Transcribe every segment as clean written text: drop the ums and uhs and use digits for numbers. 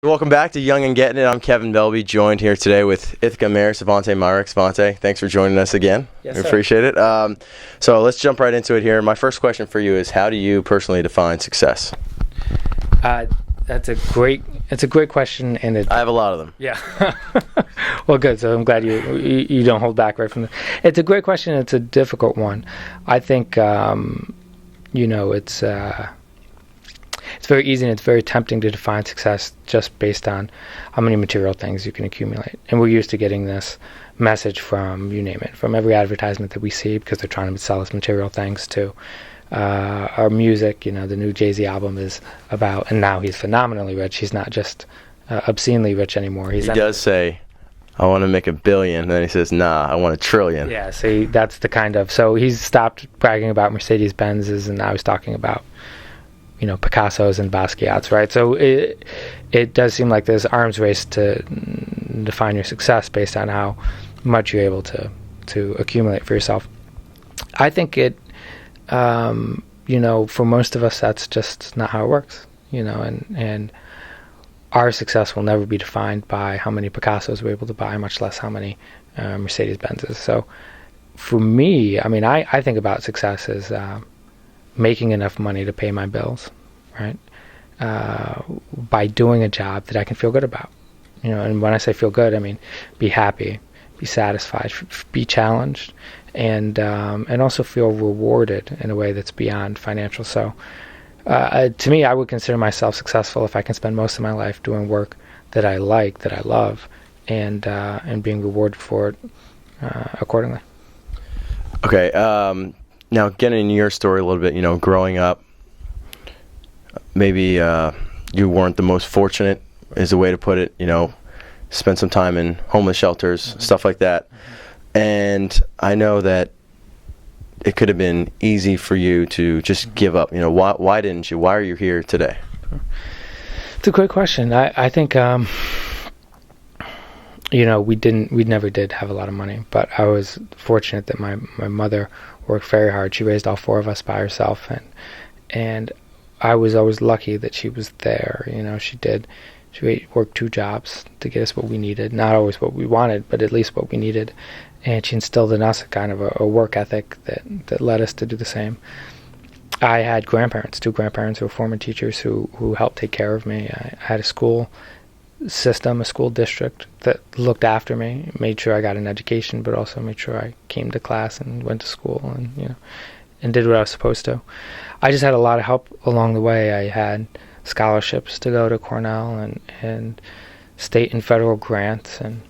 Welcome back to Young and Gettin' It. I'm Kevin Belbey, joined here today with Ithaca Mayor Svante Myrick. Svante, thanks for joining us again. Yes, we sir. appreciate it. So let's jump right into it here. My first question for you is, how do you personally define success? It's a great question, and I have a lot of them. Yeah. Well, good. So I'm glad you don't hold back right from the. It's a great question. It's a difficult one. I think it's very easy and it's very tempting to define success just based on how many material things you can accumulate. And we're used to getting this message from, you name it, from every advertisement that we see, because they're trying to sell us material things, to our music. The new Jay-Z album is about, and now he's phenomenally rich. He's not just obscenely rich anymore. He does say, I want to make $1 billion, and then he says, nah, I want $1 trillion. Yeah, see, that's the kind of, so he's stopped bragging about Mercedes-Benzes, and now he's talking about Picassos and Basquiat's, right? So it does seem like there's arms race to define your success based on how much you're able to accumulate for yourself. I think for most of us, that's just not how it works, and our success will never be defined by how many Picassos we're able to buy, much less how many Mercedes-Benzes. So for me, I think about success as making enough money to pay my bills, right? By doing a job that I can feel good about, and when I say feel good, I mean be happy, be satisfied, be challenged, and also feel rewarded in a way that's beyond financial. So to me, I would consider myself successful if I can spend most of my life doing work that I like, that I love, and being rewarded for it accordingly. Okay. Now, getting into your story a little bit, growing up, maybe you weren't the most fortunate, is the way to put it. Spent some time in homeless shelters, mm-hmm. stuff like that. Mm-hmm. And I know that it could have been easy for you to just give up. Why didn't you? Why are you here today? It's a great question. I think we never did have a lot of money, but I was fortunate that my mother worked very hard. She raised all 4 of us by herself, and I was always lucky that she was there. She did. She worked 2 jobs to get us what we needed. Not always what we wanted, but at least what we needed. And she instilled in us a kind of a work ethic that led us to do the same. I had 2 grandparents who were former teachers who helped take care of me. I had a school system, a school district that looked after me, made sure I got an education, but also made sure I came to class and went to school and did what I was supposed to. I just had a lot of help along the way. I had scholarships to go to Cornell and state and federal grants, and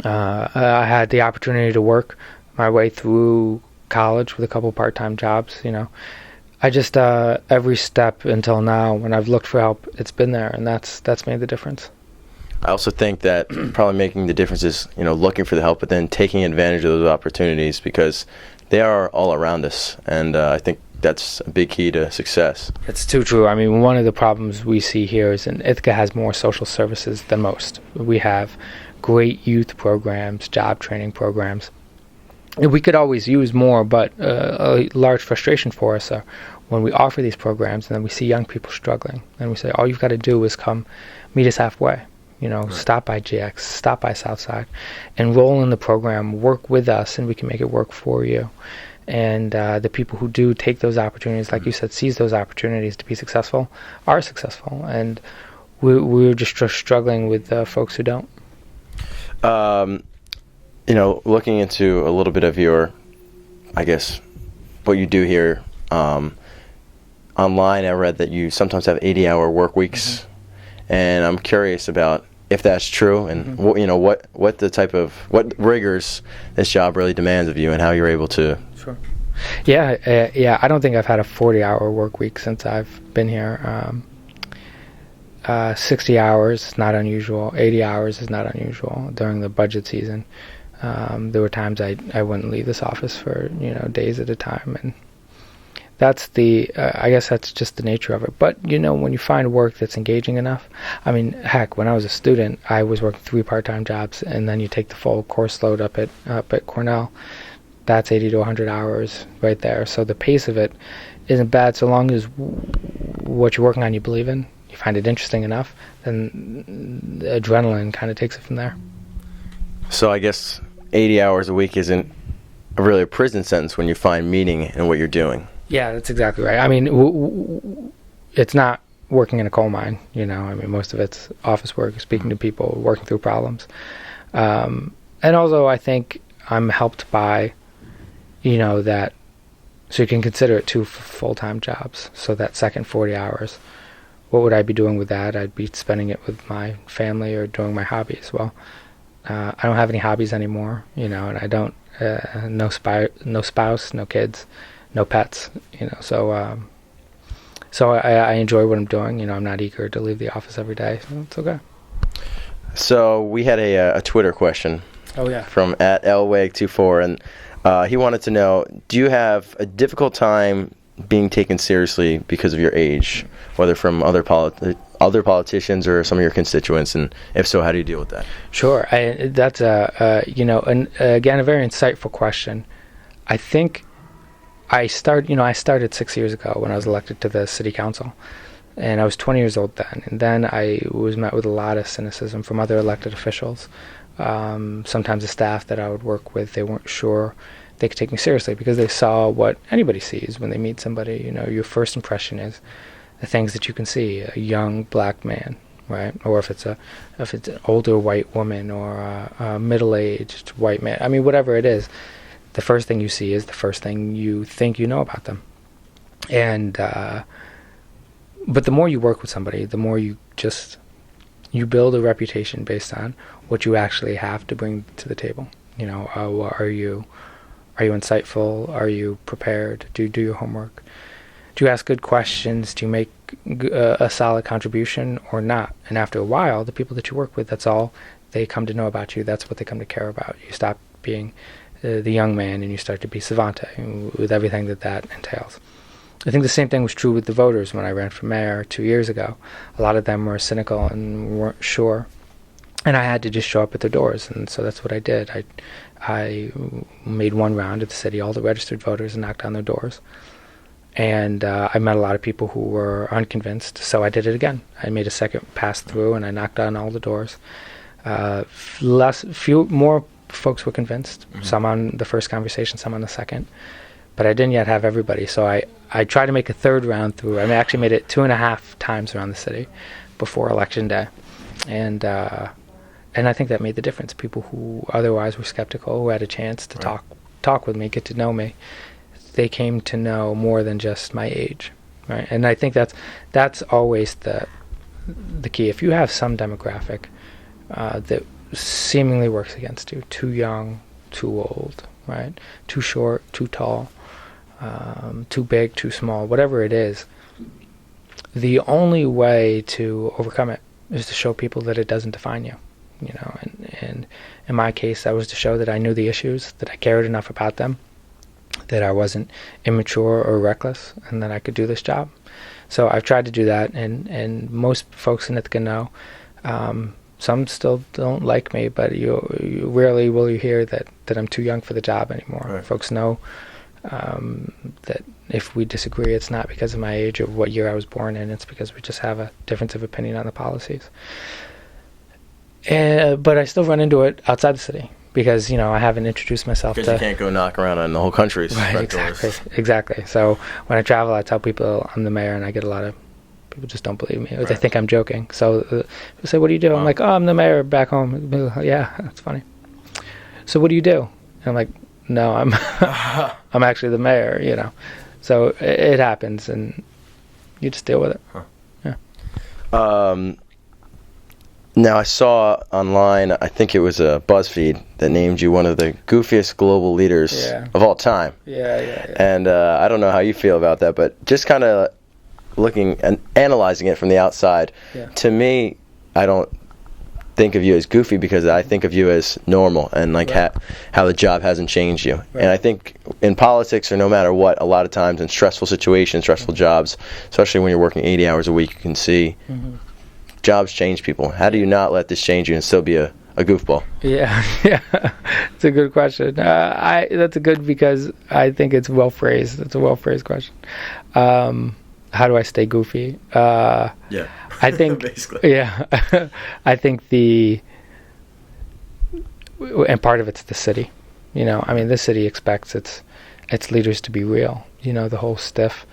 I had the opportunity to work my way through college with a couple part-time jobs. I just every step until now, when I've looked for help, it's been there, and that's made the difference. I also think that probably making the difference is, looking for the help, but then taking advantage of those opportunities, because they are all around us, and I think that's a big key to success. It's too true. One of the problems we see here is that Ithaca has more social services than most. We have great youth programs, job training programs. We could always use more, but a large frustration for us are when we offer these programs and then we see young people struggling, and we say, all you've got to do is come meet us halfway. Right. Stop by GX, stop by Southside, enroll in the program, work with us, and we can make it work for you. And the people who do take those opportunities, like you said, seize those opportunities to be successful, are successful. And we're just struggling with folks who don't. Looking into a little bit of your, I guess, what you do here, online, I read that you sometimes have 80-hour work weeks, mm-hmm. and I'm curious about if that's true, and mm-hmm. what rigors this job really demands of you, and how you're able to. Sure. Yeah. I don't think I've had a 40-hour work week since I've been here. 60 hours is not unusual. 80 hours is not unusual during the budget season. There were times I wouldn't leave this office for days at a time, and that's I guess that's just the nature of it. But when you find work that's engaging enough, heck, when I was a student, I was working 3 part-time jobs, and then you take the full course load up at Cornell. That's 80 to 100 hours right there. So the pace of it isn't bad, so long as what you're working on you believe in. You you find it interesting enough, then the adrenaline kind of takes it from there. So I guess 80 hours a week isn't really a prison sentence when you find meaning in what you're doing. Yeah, that's exactly right. I mean, it's not working in a coal mine, you know. I mean, most of it's office work, speaking to people, working through problems. And also, I think I'm helped by, you know, that, so you can consider it two full-time jobs. So that second 40 hours, what would I be doing with that? I'd be spending it with my family or doing my hobbies. Well, I don't have any hobbies anymore, you know, and I don't, no spouse, no kids, no pets, you know, so I enjoy what I'm doing. You know, I'm not eager to leave the office every day, so it's okay. So we had a Twitter question. Oh, yeah. From @lwag24, and he wanted to know, do you have a difficult time being taken seriously because of your age, whether from other politicians or some of your constituents, and if so, how do you deal with that? Sure. That's you know, and again, a very insightful question. I think I started 6 years ago when I was elected to the city council, and I was 20 years old then. And then I was met with a lot of cynicism from other elected officials. Sometimes the staff that I would work with, they weren't sure they could take me seriously because they saw what anybody sees when they meet somebody. You know, your first impression is the things that you can see: a young black man, right? Or if it's an older white woman or a middle-aged white man. I mean, whatever it is, the first thing you see is the first thing you think you know about them. And but the more you work with somebody, the more you build a reputation based on what you actually have to bring to the table. You know, are you insightful? Are you prepared? Do you do your homework? Do you ask good questions? Do you make a solid contribution or not? And after a while, the people that you work with, that's all they come to know about you. That's what they come to care about. You stop being the young man and you start to be Svante with everything that entails. I think the same thing was true with the voters when I ran for mayor 2 years ago. A lot of them were cynical and weren't sure. And I had to just show up at their doors, and so that's what I did. I made one round at the city, all the registered voters, and knocked on their doors. And I met a lot of people who were unconvinced, so I did it again. I made a second pass through, and I knocked on all the doors. More folks were convinced, some on the first conversation, some on the second. But I didn't yet have everybody, so I tried to make a third round through. I actually made it 2.5 times around the city before Election Day. And I think that made the difference. People who otherwise were skeptical, who had a chance to talk with me, get to know me, they came to know more than just my age, right? And I think that's always the key. If you have some demographic that seemingly works against you, too young, too old, right? Too short, too tall, too big, too small, whatever it is, the only way to overcome it is to show people that it doesn't define you. You know, and in my case, that was to show that I knew the issues, that I cared enough about them, that I wasn't immature or reckless, and that I could do this job. So I've tried to do that, and most folks in Ithaca know. Some still don't like me, but you rarely will you hear that I'm too young for the job anymore. Right. Folks know that if we disagree, it's not because of my age or what year I was born in. It's because we just have a difference of opinion on the policies. But I still run into it outside the city because, you know, I haven't introduced myself because you can't go knock around on the whole country's front doors. Exactly. So when I travel, I tell people I'm the mayor, and I get a lot of people just don't believe me. Or they think I'm joking. So people say, "What do you do?" I'm like, "Oh, I'm the mayor back home." Yeah, that's funny. So what do you do? And I'm like, "No, I'm I'm actually the mayor." You know. So it happens, and you just deal with it. Huh. Yeah. Now, I saw online, I think it was a BuzzFeed, that named you one of the goofiest global leaders of all time. Yeah. And I don't know how you feel about that, but just kind of looking and analyzing it from the outside, to me, I don't think of you as goofy because I think of you as normal and like how the job hasn't changed you. Right. And I think in politics or no matter what, a lot of times in stressful situations, stressful jobs, especially when you're working 80 hours a week, you can see jobs change people. How do you not let this change you and still be a goofball? Yeah, it's a good question. That's a good because I think it's well phrased. It's a well phrased question. how do I stay goofy? Yeah. I think, basically. yeah, I think and part of it's the city. You know, I mean, the city expects its leaders to be real. You know, the whole stiff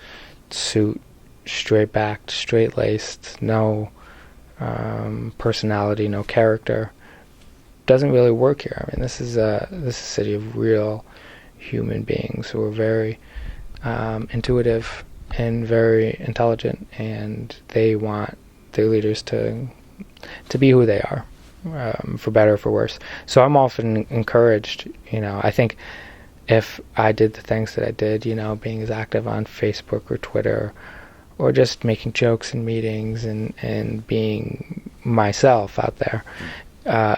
suit, straight-backed, straight-laced, no personality, no character, doesn't really work here. I mean, this is a city of real human beings who are very intuitive and very intelligent, and they want their leaders to be who they are, for better or for worse. So I'm often encouraged, you know, I think if I did the things that I did, you know, being as active on Facebook or Twitter, or just making jokes in meetings and being myself out there,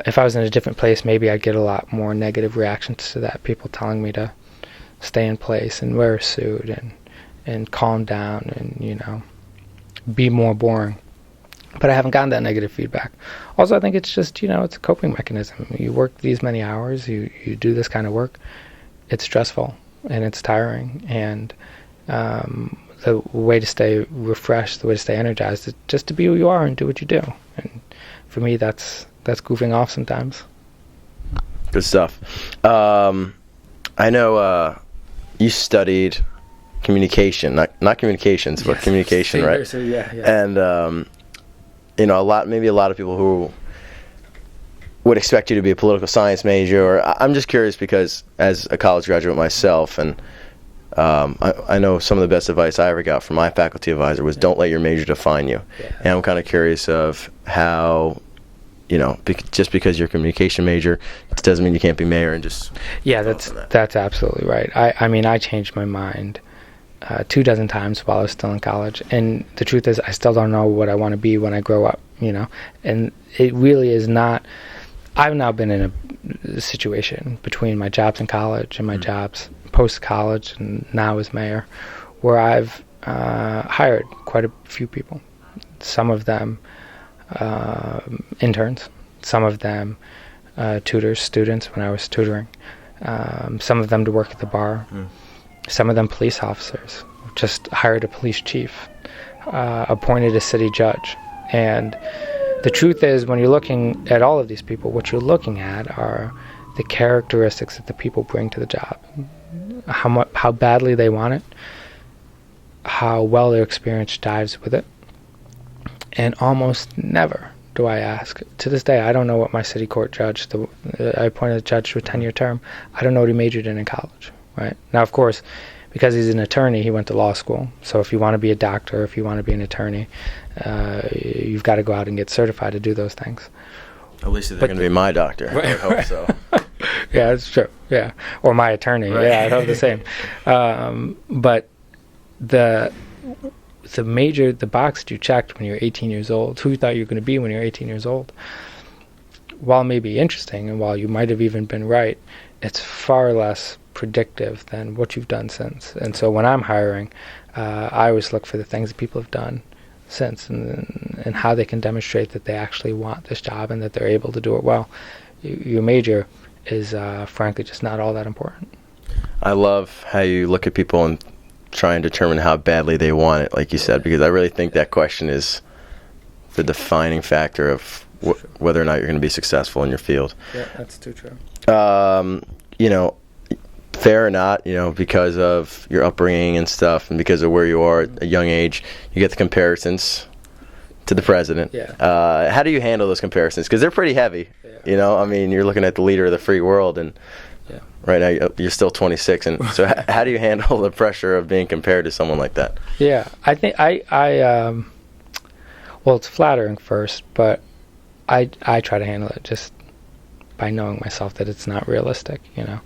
if I was in a different place, maybe I'd get a lot more negative reactions to that, people telling me to stay in place and wear a suit and calm down and, you know, be more boring. But I haven't gotten that negative feedback. Also, I think it's just, you know, it's a coping mechanism. You work these many hours, you do this kind of work, it's stressful and it's tiring. And the way to stay refreshed, the way to stay energized is just to be who you are and do what you do. And for me, that's goofing off sometimes. Good stuff. I know you studied communication, not communications, but communication, right? So, yeah. And you know, maybe a lot of people who would expect you to be a political science major, or I'm just curious because as a college graduate myself, and I know some of the best advice I ever got from my faculty advisor was don't let your major define you. Yeah. And I'm kind of curious of how, you know, just because you're a communication major, it doesn't mean you can't be mayor and just... Yeah, that's absolutely right. I mean, I changed my mind 24 times while I was still in college, and the truth is I still don't know what I want to be when I grow up, you know, and it really is not... I've now been in a situation between my jobs in college and my jobs post-college and now as mayor where I've hired quite a few people, some of them interns, some of them tutors, students when I was tutoring, some of them to work at the bar, some of them police officers, just hired a police chief, appointed a city judge. And the truth is, when you're looking at all of these people, what you're looking at are the characteristics that the people bring to the job, how badly they want it, how well their experience dives with it. And almost never do I ask. To this day, I don't know what my city court judge, I appointed a judge to a 10-year term, I don't know what he majored in college, right? Now, of course, because he's an attorney, he went to law school. So if you want to be a doctor, if you want to be an attorney, you've got to go out and get certified to do those things. At least they're going to be my doctor. Right, I hope so. Yeah, that's true. Yeah, or my attorney. Right. Yeah, I hope the same. But the box that you checked when you were 18 years old, who you thought you were going to be when you were 18 years old, while maybe interesting and while you might have even been right, it's far less predictive than what you've done since. And so when I'm hiring, I always look for the things that people have done since and how they can demonstrate that they actually want this job and that they're able to do it well. Your major is frankly just not all that important. I love how you look at people and try and determine how badly they want it, like you said, because I really think that question is the defining factor of whether or not you're going to be successful in your field. Yeah, that's too true. You know, fair or not, you know, because of your upbringing and stuff and because of where you are at a young age, you get the comparisons to the president. Yeah. How do you handle those comparisons? Because they're pretty heavy. Yeah. You know, I mean, you're looking at the leader of the free world, and right now you're still 26. And so how do you handle the pressure of being compared to someone like that? Yeah, I think well, it's flattering first, but I try to handle it just by knowing myself that it's not realistic, you know.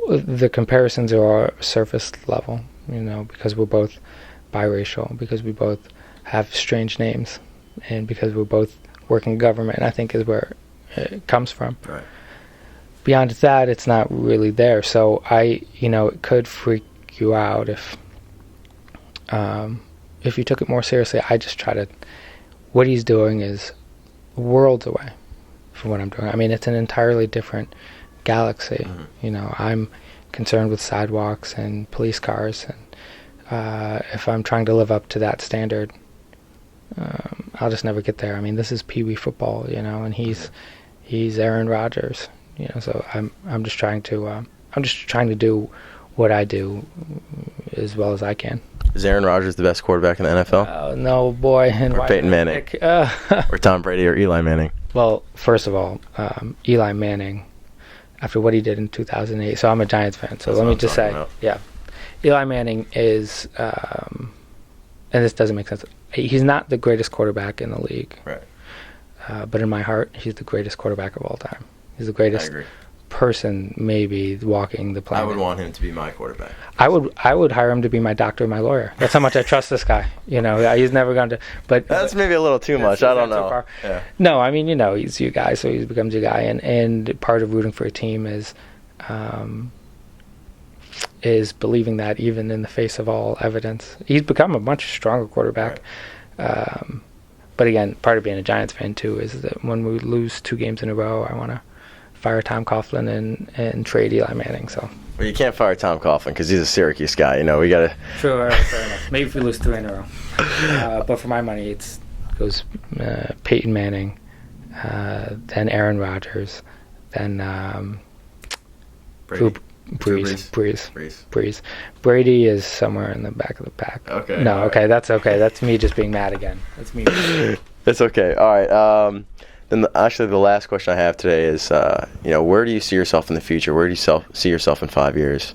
The comparisons are surface level, you know, because we're both biracial, because we both have strange names, and because we're both working in government, I think is where it comes from. Right. Beyond that, it's not really there. So it could freak you out if you took it more seriously. I just try to, what he's doing is worlds away from what I'm doing. I mean, it's an entirely different galaxy. Mm-hmm. You know, I'm concerned with sidewalks and police cars if I'm trying to live up to that standard, I'll just never get there. I mean, this is Pee Wee football, you know, and he's Aaron Rodgers, you know. So I'm just trying to do what I do as well as I can. Is Aaron Rodgers the best quarterback in the NFL? No, boy. And or Peyton Manning? Or Tom Brady or Eli Manning? Well, first of all, Eli Manning, after what he did in 2008. So I'm a Giants fan. So let me just say, yeah, Eli Manning is, and this doesn't make sense. He's not the greatest quarterback in the league. Right. But in my heart, he's the greatest quarterback of all time. He's the greatest person maybe walking the planet. I would want him to be my quarterback. I would hire him to be my doctor, my lawyer. That's how much I trust this guy. You know, he's never going to. But that's maybe a little too much. I don't know. Yeah. No, I mean, you know, he's your guy, so he becomes your guy, and part of rooting for a team is believing that even in the face of all evidence. He's become a much stronger quarterback. Right. But again, part of being a Giants fan too is that when we lose 2 games in a row, I want to fire Tom Coughlin and trade Eli Manning. So. Well, you can't fire Tom Coughlin because he's a Syracuse guy. You know, we got to. True, fair enough. Maybe if we lose 3 in a row. But for my money, it goes Peyton Manning, then Aaron Rodgers, then Breeze. Brady is somewhere in the back of the pack. Okay. No, okay, right. That's okay. That's me just being mad again. That's me. It's okay. All right. Then the last question I have today is, you know, where do you see yourself in the future? Where do you see yourself in 5 years?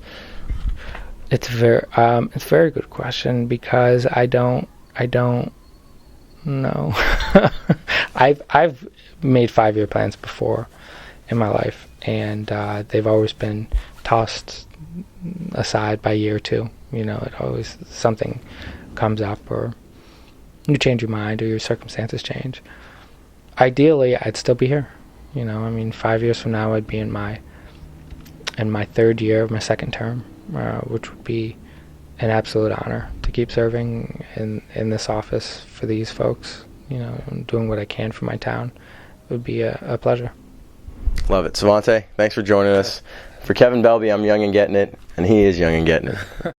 It's a very good question because I don't know. I've made 5-year plans before in my life, and they've always been tossed aside by year 2. You know, it always something comes up, or you change your mind, or your circumstances change. Ideally, I'd still be here. You know, I mean, 5 years from now, I'd be in my 3rd year of my 2nd term, which would be an absolute honor to keep serving in this office for these folks. You know, and doing what I can for my town. It would be a pleasure. Love it. Svante, thanks for joining us. For Kevin Belbey, I'm Young and Getting It, and he is Young and Getting It.